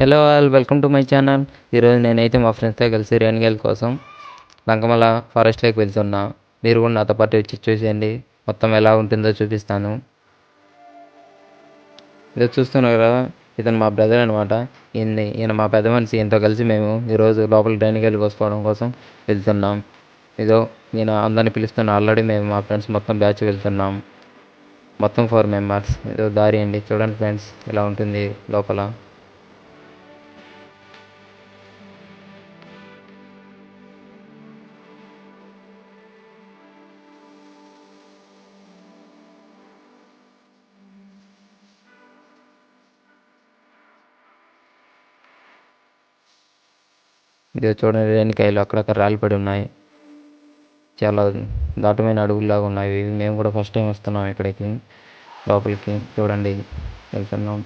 Hello all, welcome to my channel. ఈరోజు నేనైతే మా ఫ్రెండ్స్తో కలిసి రేణిగల్ కోసం లంకమల ఫారెస్ట్లోకి వెళ్తున్నా. మీరు కూడా నాతో పాటు వచ్చి చూసేయండి, మొత్తం ఎలా ఉంటుందో చూపిస్తాను. ఇది చూస్తున్నారు కదా, ఇతను మా బ్రదర్ అనమాట. ఈయన మా పెద్ద మనిషి. ఈయనతో కలిసి మేము ఈరోజు లోపలికి రేణిగల్ కోసుకోవడం కోసం వెళ్తున్నాం. ఇదో నేను అందరిని పిలుస్తున్నా. ఆల్రెడీ మేము మా ఫ్రెండ్స్ మొత్తం బ్యాచ్ వెళ్తున్నాం. మొత్తం 4 మెంబర్స్. ఇదో దారి అండి, చూడండి ఫ్రెండ్స్ ఇలా ఉంటుంది లోపల. ఇదే చూడండి, రేణికాయలు అక్కడక్కడ రాలిపడి ఉన్నాయి. చాలా దాటమైన అడవుల్లాగా ఉన్నాయి. మేము కూడా ఫస్ట్ టైం వస్తున్నాం ఇక్కడికి, లోపలికి. చూడండి వెళ్తున్నాం.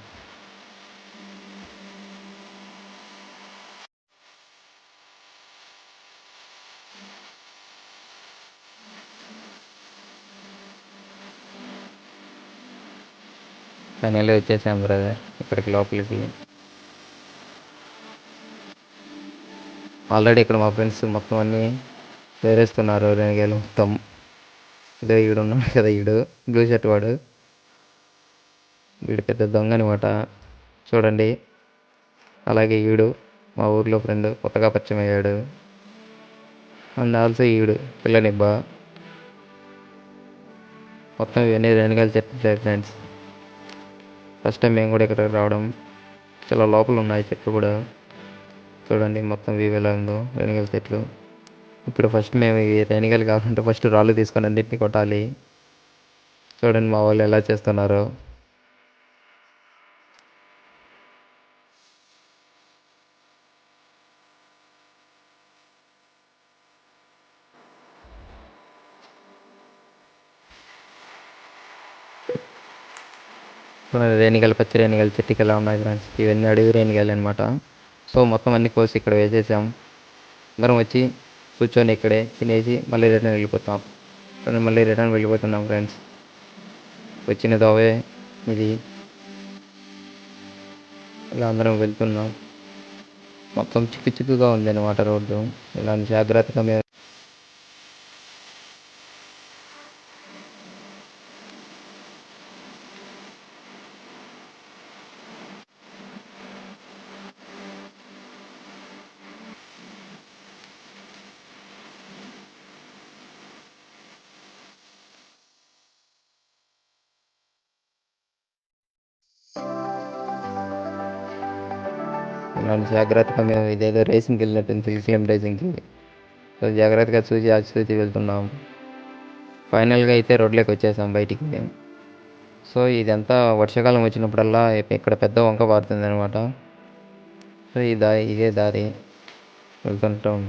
ఫైనల్లీ వచ్చేసాం బ్రదర్ ఇక్కడికి, లోపలికి. ఆల్రెడీ ఇక్కడ మా ఫ్రెండ్స్ మొత్తం అన్నీ వేరేస్తున్నారు రేణిగాయలు మొత్తం. ఇదో ఈడు ఉన్నాడు కదా, ఈడు బ్లూ షర్ట్ వాడు. వీడు పెద్ద దొంగ అనమాట, చూడండి. అలాగే ఈడు మా ఊర్లో ఫ్రెండ్, కొత్తగా పరిచయం అయ్యాడు. అండ్ ఆల్సో ఈడు పిల్లనిబ్బా. మొత్తం ఇవన్నీ రేణిగాయలు చెట్లు ఫ్రెండ్స్. ఫస్ట్ టైం మేము కూడా ఇక్కడికి రావడం. చాలా లోపల ఉన్నాయి చెట్లు కూడా. చూడండి మొత్తం వ్యూ ఎలా ఉందో, రేణిగల చెట్లు. ఇప్పుడు ఫస్ట్ మేము ఈ రేణిగలు కావాలంటే ఫస్ట్ రాళ్ళు తీసుకొని అన్నింటినీ కొట్టాలి. చూడండి మా వాళ్ళు ఎలా చేస్తున్నారు. రేణిగలు, పచ్చి రేణిగలు చెట్టుకి ఎలా ఉన్నాయి ఫ్రెండ్స్. ఇవన్నీ అడవి రేణిగలు అనమాట. సో మొత్తం అన్ని కోసి ఇక్కడ వేసేసాం. అందరం వచ్చి కూర్చొని ఇక్కడే తినేసి మళ్ళీ రిటర్న్ వెళ్ళిపోతాం. మళ్ళీ రిటర్న్ వెళ్ళిపోతున్నాం ఫ్రెండ్స్. వచ్చిన దోవే ఇది. ఇలా అందరం వెళ్తున్నాం. మొత్తం చిక్కు చిక్కుగా ఉంది అనమాట రోడ్డు. ఇలాంటి జాగ్రత్తగా మేము ఇదేదో రేసింగ్కి వెళ్ళినట్టుంది, ఫిలిం రేసింగ్కి. సో జాగ్రత్తగా చూసి ఆచి వెళ్తున్నాం. ఫైనల్గా అయితే రోడ్లోకి వచ్చేసాం బయటికి. సో ఇదంతా వర్షాకాలం వచ్చినప్పుడల్లా ఇక్కడ పెద్ద వంక పారుతుంది అనమాట. సో ఇదే దారి వెళ్తుంటాం.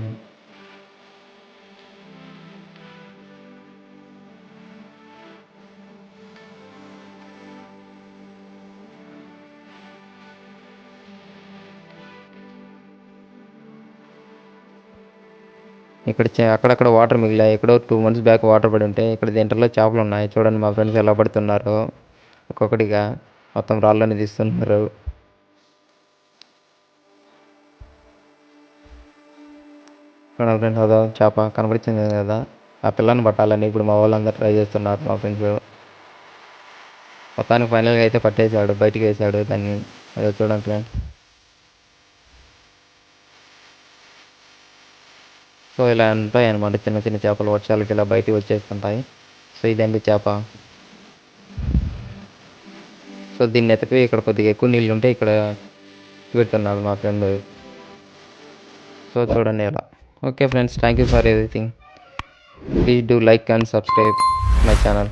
ఇక్కడ అక్కడక్కడ వాటర్ మిగిలాయి. ఎక్కడో 2 months బ్యాక్ వాటర్ పడి ఉంటాయి. ఇక్కడ దీంట్లో చేపలు ఉన్నాయి. చూడండి మా ఫ్రెండ్స్ ఎలా పడుతున్నారు ఒక్కొక్కటిగా. మొత్తం రాళ్ళని తీస్తున్నారు. చూడండి ఫ్రెండ్స్, అదో చేప కనబడుతుంది కదా, ఆ పిల్లని పట్టాలని ఇప్పుడు మా వాళ్ళందరూ ట్రై చేస్తున్నారు. మా ఫ్రెండ్స్ మొత్తానికి ఫైనల్గా అయితే పట్టేశాడు, బయటికి వేసాడు దాన్ని. అదో చూడండి ఫ్రెండ్స్. సో ఇలా ఉంటాయి అనమాట చిన్న చిన్న చేపలు, వర్షాలకి ఇలా బయటికి వచ్చేస్తుంటాయి. సో ఇదండి చేప. సో దీన్ని ఎతకి ఇక్కడ కొద్దిగా ఎక్కువ నీళ్ళు ఉంటే ఇక్కడ పెడుతున్నాడు మా ఫ్రెండ్. సో చూడండి ఇలా. Okay friends, thank you for everything. Please do like and subscribe my channel.